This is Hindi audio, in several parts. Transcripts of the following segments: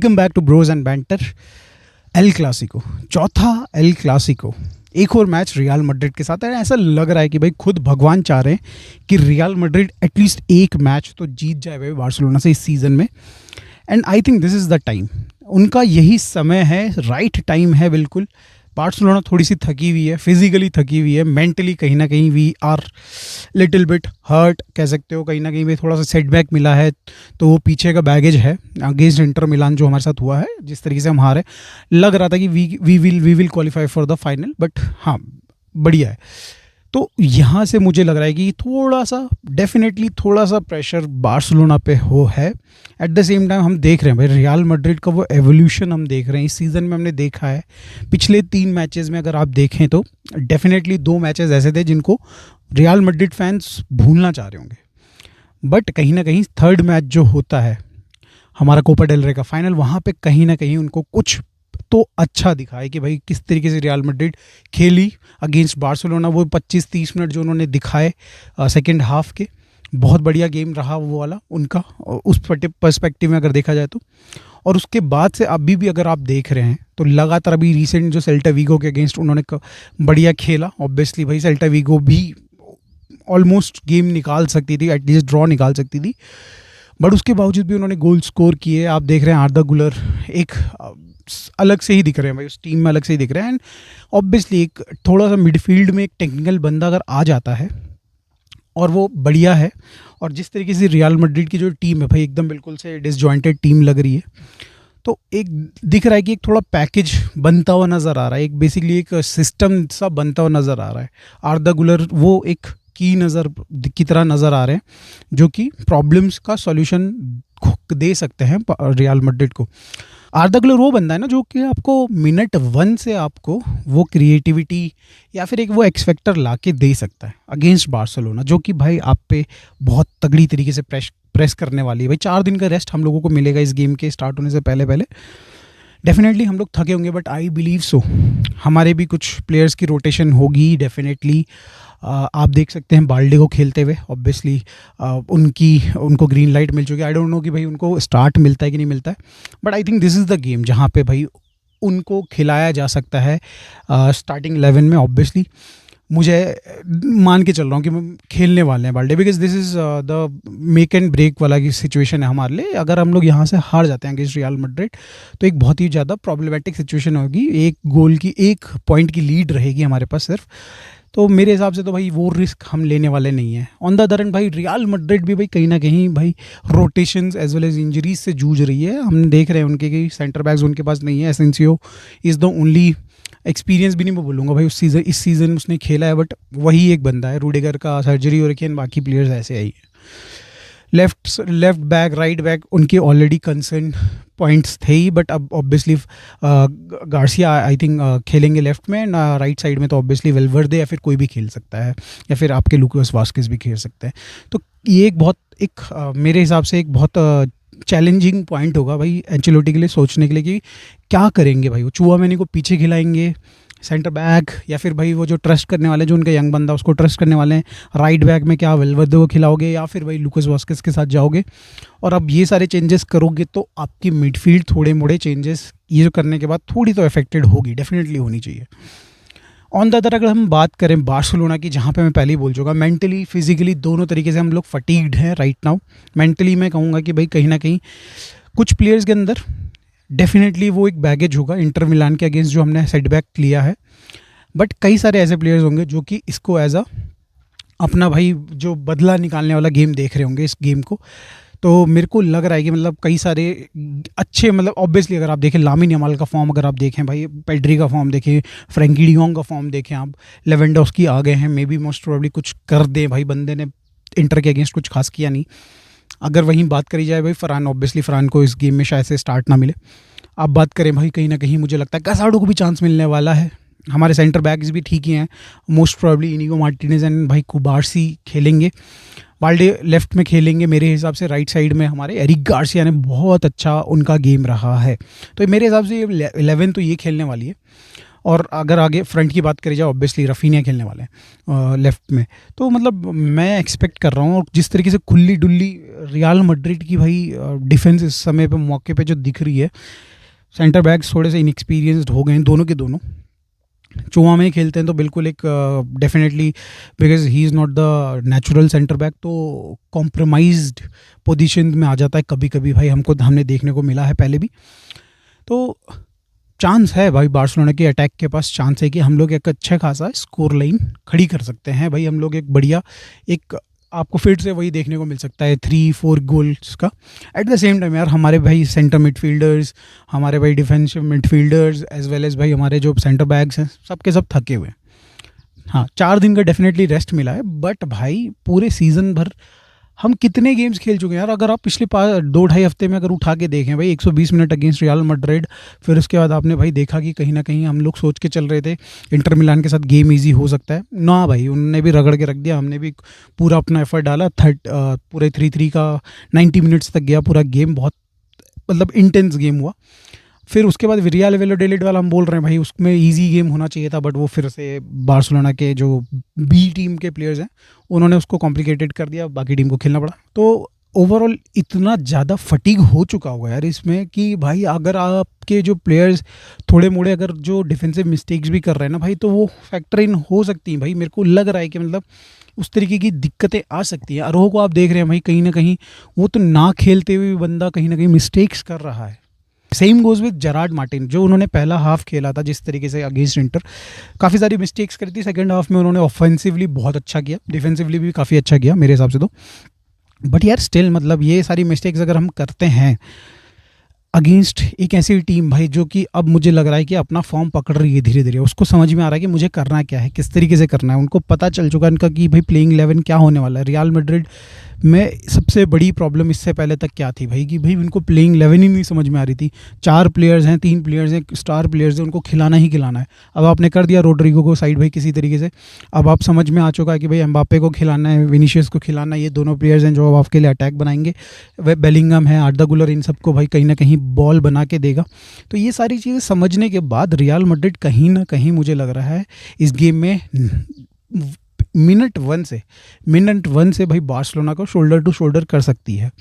Welcome back to Bros and Banter. El Clasico, चौथा एल क्लासिको, एक और मैच रियल मैड्रिड के साथ है। ऐसा लग रहा है कि भाई खुद भगवान चाह रहे हैं कि रियल मैड्रिड एटलीस्ट एक मैच तो जीत जाए भाई बार्सिलोना से इस सीज़न में। And I think this is the time, उनका यही समय है, राइट टाइम है बिल्कुल। बार्सिलोना थोड़ी सी थकी हुई है, फिजिकली थकी हुई है, मेंटली कहीं ना कहीं we are little bit hurt कह सकते हो। कहीं ना कहीं भी थोड़ा सा सेटबैक मिला है, तो वो पीछे का बैगेज है अगेंस्ट इंटर मिलान जो हमारे साथ हुआ है। जिस तरीके से हम हारे, लग रहा था कि we will qualify for the final, but हाँ बढ़िया है। तो यहाँ से मुझे लग रहा है कि थोड़ा सा डेफिनेटली थोड़ा सा प्रेशर बार्सिलोना पे हो है। एट द सेम टाइम हम देख रहे हैं भाई रियल मैड्रिड का वो एवोल्यूशन हम देख रहे हैं इस सीज़न में। हमने देखा है पिछले 3 मैचेस में, अगर आप देखें तो डेफिनेटली 2 मैचेस ऐसे थे जिनको रियल मैड्रिड फैंस भूलना चाह रहे होंगे, बट कहीं ना कहीं थर्ड मैच जो होता है हमारा कोपा डेल रे का फाइनल, वहाँ पे कहीं ना कहीं उनको कुछ तो अच्छा दिखा है कि भाई किस तरीके से रियल मैड्रिड खेली अगेंस्ट बार्सिलोना। वो 25-30 मिनट जो उन्होंने दिखाए सेकेंड हाफ के, बहुत बढ़िया गेम रहा वो वाला उनका उस पर्सपेक्टिव में अगर देखा जाए तो। और उसके बाद से अभी भी अगर आप देख रहे हैं तो लगातार अभी रिसेंट जो सेल्टा वीगो के अगेंस्ट उन्होंने बढ़िया खेला। ऑब्वियसली भाई सेल्टा वीगो भी ऑलमोस्ट गेम निकाल सकती थी, एटलीस्ट ड्रॉ निकाल सकती थी, बट उसके बावजूद भी उन्होंने गोल स्कोर किए। आप देख रहे हैं आर्दा गुलर एक अलग से ही दिख रहे हैं भाई, उस टीम में अलग से ही दिख रहे हैं। एंड ऑब्वियसली एक थोड़ा सा मिडफील्ड में एक टेक्निकल बंदा अगर आ जाता है और वो बढ़िया है, और जिस तरीके से रियल मैड्रिड की जो टीम है भाई एकदम बिल्कुल से डिसजॉइंटेड टीम लग रही है, तो एक दिख रहा है कि एक थोड़ा पैकेज बनता हुआ नज़र आ रहा है, एक बेसिकली एक सिस्टम सा बनता हुआ नज़र आ रहा है। आर्दा गुलर वो एक की तरह नज़र आ रहे हैं जो कि प्रॉब्लम्स का सॉल्यूशन दे सकते हैं रियल मैड्रिड को। आर्दा गुलर वो बंदा है ना जो कि आपको मिनट 1 से आपको वो क्रिएटिविटी या फिर एक वो एक्स फैक्टर ला के दे सकता है अगेंस्ट बार्सिलोना, जो कि भाई आप पे बहुत तगड़ी तरीके से प्रेस करने वाली है। भाई 4 दिन का रेस्ट हम लोगों को मिलेगा इस गेम के स्टार्ट होने से पहले पहले। डेफिनेटली हम लोग थके होंगे, बट आई बिलीव सो हमारे भी कुछ प्लेयर्स की रोटेशन होगी डेफिनेटली। आप देख सकते हैं बाल्डे को खेलते हुए, ऑब्वियसली उनको ग्रीन लाइट मिल चुकी है। आई डोंट नो कि भाई उनको स्टार्ट मिलता है कि नहीं मिलता है, but I think this is the game जहाँ पे भाई उनको खिलाया जा सकता है स्टार्टिंग 11 में। ऑब्वियसली मुझे मान के चल रहा हूँ कि खेलने वाले हैं Balde, because this is the make and break वाला की सिचुएशन है हमारे लिए। अगर हम लोग यहाँ से हार जाते हैं अगेंस्ट रियल मैड्रिड तो एक बहुत ही ज़्यादा प्रॉब्लमेटिक सिचुएशन होगी। एक गोल की 1 पॉइंट की लीड रहेगी हमारे पास सिर्फ, तो मेरे हिसाब से तो भाई वो रिस्क हम लेने वाले नहीं हैं। ऑन द अदर एंड भाई रियल मैड्रिड भी भाई कहीं ना कहीं भाई rotations as well as injuries से जूझ रही है। हम देख रहे हैं उनके कि सेंटर बैक्स उनके पास नहीं है। एसेंसियो इज़ द ओनली एक्सपीरियंस भी नहीं मैं बोलूँगा भाई इस सीज़न उसने खेला है, बट वही एक बंदा है। रूडिगर का सर्जरी हो रखी है, बाकी प्लेयर्स ऐसे आई है। लेफ्ट बैक राइट बैक उनके ऑलरेडी कंसर्न पॉइंट्स थे ही, बट अब ऑब्वियसली गार्सिया आई थिंक खेलेंगे लेफ्ट में, राइट साइड में तो ऑब्वियसली वेलवर्दे या फिर कोई भी खेल सकता है, या फिर आपके लुकास वास्केस भी खेल सकते हैं। तो ये मेरे हिसाब से एक बहुत चैलेंजिंग पॉइंट होगा भाई एंचेलोटी के लिए सोचने के लिए कि क्या करेंगे भाई। वो चुआमेनी को पीछे खिलाएंगे सेंटर बैक, या फिर भाई वो जो ट्रस्ट करने वाले जो उनका यंग बंदा उसको ट्रस्ट करने वाले हैं राइट बैक में, क्या वेलवर्दे को खिलाओगे या फिर भाई लुकास वास्केस के साथ जाओगे। और अब ये सारे चेंजेस करोगे तो आपकी मिडफील्ड थोड़े मोड़े चेंजेस ये जो करने के बाद थोड़ी तो अफेक्टेड होगी, डेफिनेटली होनी चाहिए। ऑन द अदर अगर हम बात करें बार्सिलोना की, जहाँ पे मैं पहले ही बोल चुका, मेंटली फिजिकली दोनों तरीके से हम लोग फटीग्ड हैं राइट नाउ। मेंटली मैं कहूँगा कि भाई कहीं ना कहीं कुछ प्लेयर्स के अंदर डेफिनेटली वो एक बैगेज होगा इंटर मिलान के अगेंस्ट जो हमने सेटबैक लिया है, बट कई सारे ऐसे प्लेयर्स होंगे जो कि इसको एज अपना भाई जो बदला निकालने वाला गेम देख रहे होंगे इस गेम को। तो मेरे को लग रहा है कि मतलब कई सारे अच्छे, मतलब ऑब्वियसली अगर आप देखें लामिन यमाल का फॉर्म, अगर आप देखें भाई पेड्री का फॉर्म देखें, फ्रैंकी डियोंग का फॉर्म देखें, आप लेवेंडोव्स्की आ गए हैं, मे बी मोस्ट प्रोबेबली कुछ कर दे भाई। बंदे ने इंटर के अगेंस्ट कुछ खास किया नहीं। अगर वहीं बात करी जाए भाई फरहान, ऑब्वियसली फरहान को इस गेम में शायद से स्टार्ट ना मिले। आप बात करें भाई कहीं ना कहीं मुझे लगता है कैसाडो को भी चांस मिलने वाला है। हमारे सेंटर बैक्स भी ठीक ही हैं, most probably Inigo Martinez and भाई कुबार्सी खेलेंगे। बाल्डे लेफ्ट में खेलेंगे मेरे हिसाब से, राइट साइड में हमारे एरिक गार्सिया ने बहुत अच्छा उनका गेम रहा है। तो मेरे हिसाब से ये 11 तो ये खेलने वाली है। और अगर आगे फ्रंट की बात करी जाए, ऑब्वियसली रफीनिया खेलने वाले हैं लेफ्ट में। तो मतलब मैं एक्सपेक्ट कर रहा हूँ, और जिस तरीके से खुली डुल्ली रियल मैड्रिड की भाई डिफेंस इस समय पे मौके पे जो दिख रही है, सेंटर बैक्स थोड़े से इनएक्सपीरियंस्ड हो गए हैं दोनों के दोनों। चुआ में खेलते हैं तो बिल्कुल एक definitely, because he is not the natural centre back, तो कॉम्प्रोमाइज्ड पोजीशन में आ जाता है कभी कभी भाई, हमने देखने को मिला है पहले भी। तो चांस है भाई बार्सिलोना के अटैक के पास, चांस है कि हम लोग एक अच्छा खासा स्कोर लाइन खड़ी कर सकते हैं भाई। हम लोग एक बढ़िया, एक आपको फिर से वही देखने को मिल सकता है 3-4 गोल्स का। एट द सेम टाइम यार हमारे भाई सेंटर मिडफील्डर्स, हमारे भाई defensive midfielders as well as भाई हमारे जो सेंटर बैक्स हैं सबके सब थके हुए हैं। हाँ, 4 दिन का डेफिनेटली रेस्ट मिला है, बट भाई पूरे सीज़न भर हम कितने गेम्स खेल चुके हैं यार। अगर आप पिछले 2-2.5 हफ्ते में अगर उठा के देखें भाई, 120 मिनट अगेंस्ट रियल मैड्रिड, फिर उसके बाद आपने भाई देखा कि कहीं ना कहीं हम लोग सोच के चल रहे थे इंटर मिलान के साथ गेम इजी हो सकता है ना भाई, उन्होंने भी रगड़ के रख दिया, हमने भी पूरा अपना एफर्ट डाला। पूरे 3-3 का 90 मिनट्स तक गया पूरा गेम, बहुत मतलब इंटेंस गेम हुआ। फिर उसके बाद रियल वैलोडेलिड वाला हम बोल रहे हैं भाई, उसमें इजी गेम होना चाहिए था, बट वो फिर से बार्सिलोना के जो बी टीम के प्लेयर्स हैं उन्होंने उसको कॉम्प्लिकेटेड कर दिया, बाकी टीम को खेलना पड़ा। तो ओवरऑल इतना ज़्यादा फटीग हो चुका होगा यार इसमें कि भाई अगर आपके जो प्लेयर्स थोड़े मोड़े अगर जो डिफेंसिव मिस्टेक्स भी कर रहे हैं ना भाई, तो वो फैक्टर इन हो सकती हैं भाई। मेरे को लग रहा है कि मतलब उस तरीके की दिक्कतें आ सकती हैं। अरोह को आप देख रहे हैं भाई, कहीं ना कहीं वो तो ना खेलते हुए बंदा कहीं ना कहीं मिस्टेक्स कर रहा है। Same goes with Gerrard Martin, जो उन्होंने पहला हाफ खेला था जिस तरीके से अगेंस्ट इंटर, काफ़ी सारी मिस्टेक्स करी थी। सेकंड हाफ में उन्होंने ऑफेंसिवली बहुत अच्छा किया, डिफेंसिवली भी काफ़ी अच्छा किया मेरे हिसाब से तो। बट यार स्टिल मतलब ये सारी मिस्टेक्स अगर हम करते हैं अगेंस्ट एक ऐसी टीम भाई जो कि अब मुझे लग रहा है कि अपना फॉर्म पकड़ रही है धीरे धीरे, उसको समझ में आ रहा है कि मुझे करना क्या है, किस तरीके से करना है। उनको पता चल चुका है इनका कि भाई प्लेइंग 11 क्या होने वाला है। रियल मैड्रिड में सबसे बड़ी प्रॉब्लम इससे पहले तक क्या थी भाई, कि भाई उनको प्लेइंग 11 ही नहीं समझ में आ रही थी। 4 प्लेयर्स हैं, 3 प्लेयर्स हैं, स्टार प्लेयर्स हैं, उनको खिलाना ही खिलाना है। अब आपने कर दिया रोड्रिगो को साइड भाई किसी तरीके से, अब आप समझ में आ चुका है कि भाई एम्बापे को खिलाना है, विनीशियस को खिलाना है, ये दोनों प्लेयर्स हैं जो अब आपके लिए अटैक बनाएंगे। बेलिंगम है, आर्दा गुलर, इन सबको भाई कहीं ना कहीं बॉल बना के देगा। तो ये सारी चीज़ें समझने के बाद रियल मैड्रिड कहीं ना कहीं मुझे लग रहा है इस गेम में मिनट वन से भाई बार्सिलोना को शोल्डर टू शोल्डर कर सकती है,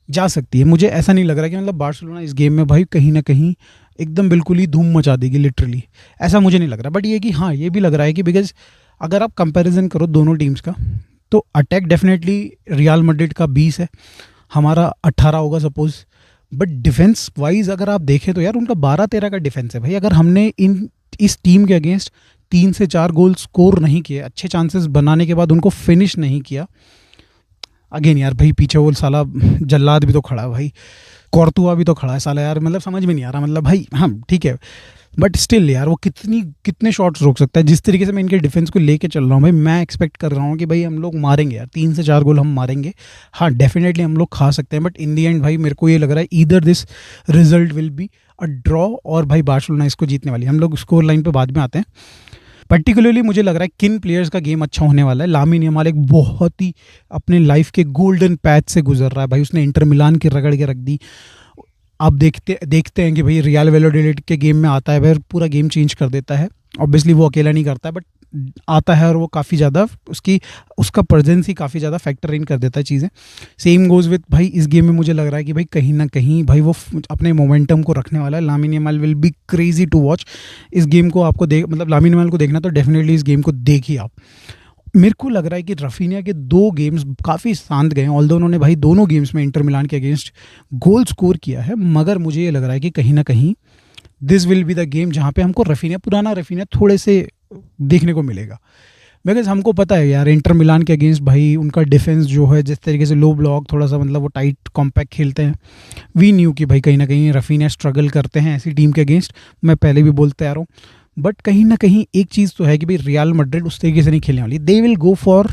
जा सकती है। मुझे ऐसा नहीं लग रहा कि मतलब बार्सिलोना इस गेम में भाई कहीं ना कहीं एकदम बिल्कुल ही धूम मचा देगी लिटरली, ऐसा मुझे नहीं लग रहा। बट ये कि हाँ, ये भी लग रहा है कि बिकॉज अगर आप कंपैरिजन करो दोनों टीम्स का, तो अटैक डेफिनेटली रियल मैड्रिड का 20 है, हमारा 18 होगा सपोज। बट डिफेंस वाइज अगर आप देखें तो यार उनका 12-13 का डिफेंस है भाई। अगर हमने इस टीम के अगेंस्ट 3 से 4 गोल स्कोर नहीं किए, अच्छे चांसेस बनाने के बाद उनको फिनिश नहीं किया, अगेन यार भाई पीछे वो साला जल्लाद भी तो खड़ा है भाई, कॉर्तुआ भी तो खड़ा है साला यार, मतलब समझ में नहीं आ रहा मतलब भाई। हाँ ठीक है, बट स्टिल यार वो कितने शॉट्स रोक सकता है। जिस तरीके से मैं इनके डिफेंस को लेके चल रहा हूँ भाई, मैं एक्सपेक्ट कर रहा हूँ कि भाई हम लोग मारेंगे यार, 3 से 4 गोल हम मारेंगे। हाँ डेफिनेटली हम लोग खा सकते हैं, बट इन दी एंड भाई मेरे को ये लग रहा है either this result will be a draw और भाई बार्सिलोना इसको जीतने वाली। हम लोग स्कोर लाइन पे बाद में आते हैं। पर्टिकुलरली मुझे लग रहा है किन प्लेयर्स का गेम अच्छा होने वाला है। लामिन यमाल एक बहुत ही अपने लाइफ के गोल्डन पैच से गुजर रहा है भाई, उसने इंटर मिलान की रगड़ के रख दी। आप देखते हैं कि भाई रियल वैलोडेलिड के गेम में आता है भाई, पूरा गेम चेंज कर देता है। ऑब्वियसली वो अकेला नहीं करता है, बट आता है और वो काफ़ी ज़्यादा उसका प्रेजेंस ही काफ़ी ज़्यादा फैक्टर इन कर देता है चीज़ें। सेम गोज़ विथ भाई इस गेम में मुझे लग रहा है कि भाई कहीं ना कहीं भाई वो अपने मोमेंटम को रखने वाला है। Lamine Yamal will be crazy to watch. इस गेम को आपको मतलब लामिन यमाल को देखना तो डेफिनेटली इस गेम को देखिए आप। मेरे को लग रहा है कि रफीनिया के 2 गेम्स काफ़ी शांत गए हैं, ऑल्दो उन्होंने भाई दोनों गेम्स में इंटर मिलान के अगेंस्ट गोल स्कोर किया है, मगर मुझे ये लग रहा है कि कहीं ना कहीं this will be the game जहाँ पे हमको पुराना रफीनिया थोड़े से देखने को मिलेगा। बिकॉज हमको पता है यार इंटर मिलान के अगेंस्ट भाई उनका डिफेंस जो है, जिस तरीके से लो ब्लॉक थोड़ा सा मतलब वो टाइट कॉम्पैक्ट खेलते हैं, वी न्यू कि भाई कहीं ना कहीं रफीनिया स्ट्रगल करते हैं ऐसी टीम के अगेंस्ट। मैं पहले भी बोलते आ रहा हूँ, बट कहीं ना कहीं एक चीज़ तो है कि भाई रियल मैड्रिड उस तरीके से नहीं खेलने वाली। They will go for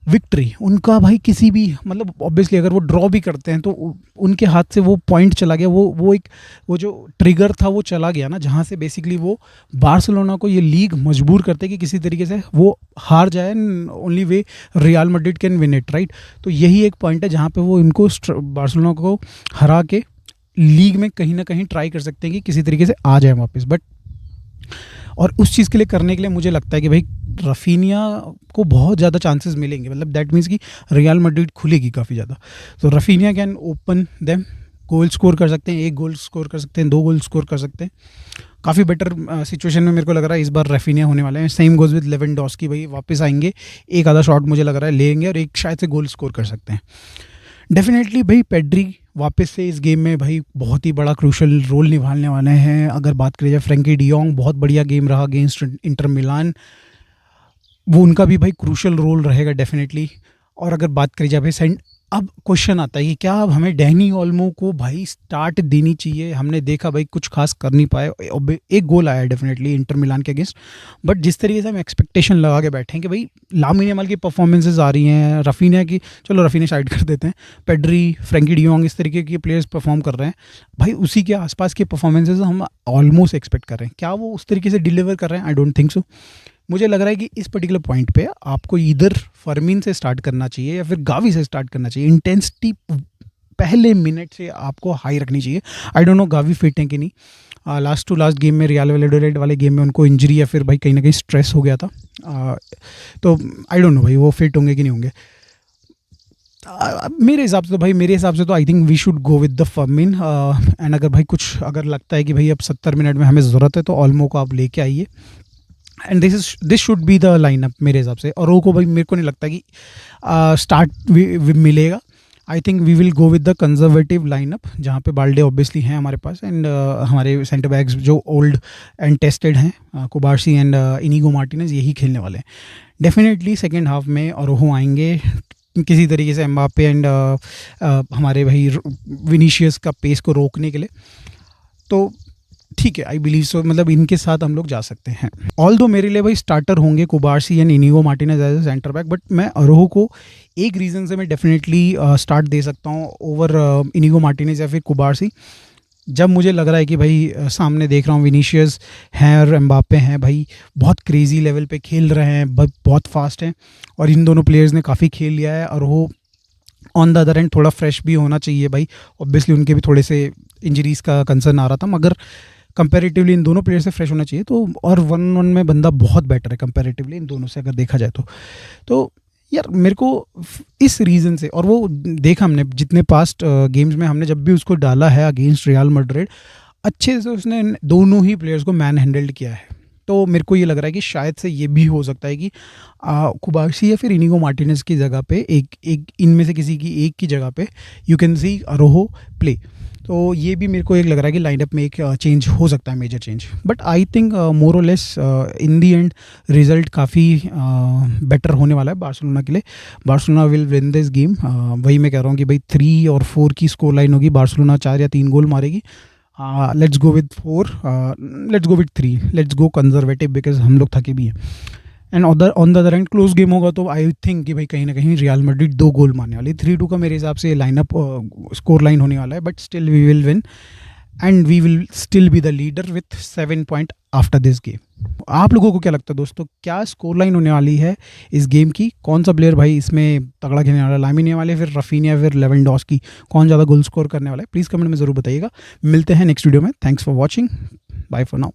victory उनका भाई किसी भी मतलब ऑब्वियसली अगर वो ड्रॉ भी करते हैं तो उनके हाथ से वो पॉइंट चला गया, वो जो ट्रिगर था वो चला गया ना, जहाँ से बेसिकली वो बार्सिलोना को ये लीग मजबूर करते कि किसी तरीके से वो हार जाए, only way real Madrid can win it, right. तो यही एक पॉइंट है जहाँ पे वो इनको बार्सिलोना को हरा के लीग में कहीं ना कहीं ट्राई कर सकते हैं कि किसी तरीके से आ जाए वापस। बट और उस चीज़ के लिए करने के लिए मुझे लगता है कि भाई रफीनिया को बहुत ज़्यादा चांसेस मिलेंगे, मतलब दैट मीन्स कि रियल मैड्रिड खुलेगी काफ़ी ज़्यादा। तो Raphinha can open them, goal score कर सकते हैं, 1 गोल स्कोर कर सकते हैं, 2 गोल स्कोर कर सकते हैं। काफ़ी बेटर सिचुएशन में मेरे को लग रहा है इस बार रफीनिया होने वाले हैं। सेम गोज विद लेवेंडोस्की, भाई वापस आएंगे, एक आधा शॉट मुझे लग रहा है लेंगे और एक शायद से गोल स्कोर कर सकते हैं। डेफिनेटली भाई पेड्री वापस से इस गेम में भाई बहुत ही बड़ा क्रूशल रोल निभाने वाले हैं। अगर बात करें जाए फ्रैंकी डियोंग, बहुत बढ़िया गेम रहा अगेंस्ट इंटर मिलान, वो उनका भी भाई क्रूशल रोल रहेगा डेफिनेटली। और अगर बात करी जाए भाई अब क्वेश्चन आता है कि क्या अब हमें डैनी ओल्मो को भाई स्टार्ट देनी चाहिए। हमने देखा भाई कुछ खास कर नहीं पाए, एक गोल आया डेफिनेटली इंटर मिलान के अगेंस्ट, बट जिस तरीके से हम एक्सपेक्टेशन लगा के बैठे हैं कि भाई लामिन यमाल की परफॉर्मेंसेज आ रही हैं, रफीनिया की, चलो रफीनिया साइड कर देते हैं, पेड्री, फ्रैंकी डियोंग, इस तरीके के प्लेयर्स परफॉर्म कर रहे हैं भाई, उसी के आसपास के परफॉर्मेंसेज हम ऑलमोस्ट एक्सपेक्ट कर रहे हैं। क्या वो उस तरीके से डिलीवर कर रहे हैं? I don't think so. मुझे लग रहा है कि इस पर्टिकुलर पॉइंट पे आपको इधर फर्मीन से स्टार्ट करना चाहिए या फिर गावी से स्टार्ट करना चाहिए। इंटेंसिटी पहले मिनट से आपको हाई रखनी चाहिए। I don't know Gavi fit हैं कि नहीं। लास्ट टू लास्ट गेम में रियल वैलेडोलिड वाले गेम में उनको इंजरी या फिर भाई कहीं ना कहीं स्ट्रेस हो गया था। तो आई डोंट नो भाई वो फिट होंगे कि नहीं होंगे। मेरे हिसाब से तो I think we should go with the Fermin. And अगर भाई कुछ अगर लगता है कि भाई अब 70 मिनट में हमें ज़रूरत है तो ऑल्मो को आप लेके आइए, and this should be the lineup मेरे हिसाब से। और को भाई मेरे को नहीं लगता कि स्टार्ट मिलेगा। I think we will go with the conservative lineup, जहाँ पे बाल्डे ऑब्वियसली हैं हमारे पास, एंड हमारे सेंटर बैक्स जो ओल्ड एंड टेस्टेड हैं, कुबार्सी एंड इनिगो मार्टिनेज, यही खेलने वाले हैं डेफिनेटली। सेकेंड हाफ में और आएंगे किसी तरीके से एम्बापे एंड हमारे भाई विनीशियस का पेस को रोकने के लिए। तो ठीक है, आई बिलीव सो, मतलब इनके साथ हम लोग जा सकते हैं। ऑल दो मेरे लिए भाई स्टार्टर होंगे Cubarsi and Inigo Martinez as a centre back, but मैं अरोहो को एक रीज़न से मैं डेफिनेटली स्टार्ट दे सकता हूँ ओवर इनिगो मार्टिनेज या फिर कुबार्सी। जब मुझे लग रहा है कि भाई सामने देख रहा हूँ विनीशियस हैं और एम्बापे हैं, भाई बहुत क्रेजी लेवल पे खेल रहे हैं, बहुत फास्ट हैं, और इन दोनों प्लेयर्स ने काफ़ी खेल लिया है। और वो ऑन द अदर एंड थोड़ा फ्रेश भी होना चाहिए भाई, ऑब्वियसली उनके भी थोड़े से इंजरीज़ का कंसर्न आ रहा था, मगर कंपैरेटिवली इन दोनों प्लेयर से फ्रेश होना चाहिए। तो और 1-1 में बंदा बहुत बेटर है कंपैरेटिवली इन दोनों से अगर देखा जाए तो यार मेरे को इस रीज़न से, और वो देखा हमने जितने पास्ट गेम्स में हमने जब भी उसको डाला है अगेंस्ट रियल मैड्रिड, अच्छे से उसने दोनों ही प्लेयर्स को मैन हैंडल्ड किया है। तो मेरे को ये लग रहा है कि शायद से ये भी हो सकता है कि कुबार्सी या फिर इनिगो मार्टिनेज की जगह पे एक इनमें से किसी की एक की जगह पे यू कैन सी अरोहो प्ले। तो ये भी मेरे को एक लग रहा है कि लाइनअप में एक चेंज हो सकता है, major change. But I think more और less in the end result काफ़ी बेटर होने वाला है बार्सिलोना के लिए। Barcelona will win this game. वही मैं कह रहा हूँ कि भाई 3 और 4 की स्कोर लाइन होगी, बार्सिलोना 4 या 3 गोल मारेगी। Let's go with 4, let's go with 3, let's go conservative because हम लोग थके भी हैं। And on the other and close game होगा तो आई थिंक कि भाई कहीं ना कहीं रियल मैड्रिड 2 गोल मारने वाली। 3-2 का मेरे हिसाब से लाइनअप स्कोर लाइन होने वाला है, but still we will win and we will still be the leader with 7 point after this game. आप लोगों को क्या लगता है दोस्तों, क्या स्कोर लाइन होने वाली है इस गेम की? कौन सा प्लेयर भाई इसमें तगड़ा खेलने वाला है, लामिन यमाल या फिर रफीनिया फिर लेवेंडोस्की, कौन ज़्यादा गोल स्कोर करने वाला है? प्लीज़ कमेंट में ज़रूर बताइएगा। मिलते हैं नेक्स्ट वीडियो में। Thanks for watching, bye for now.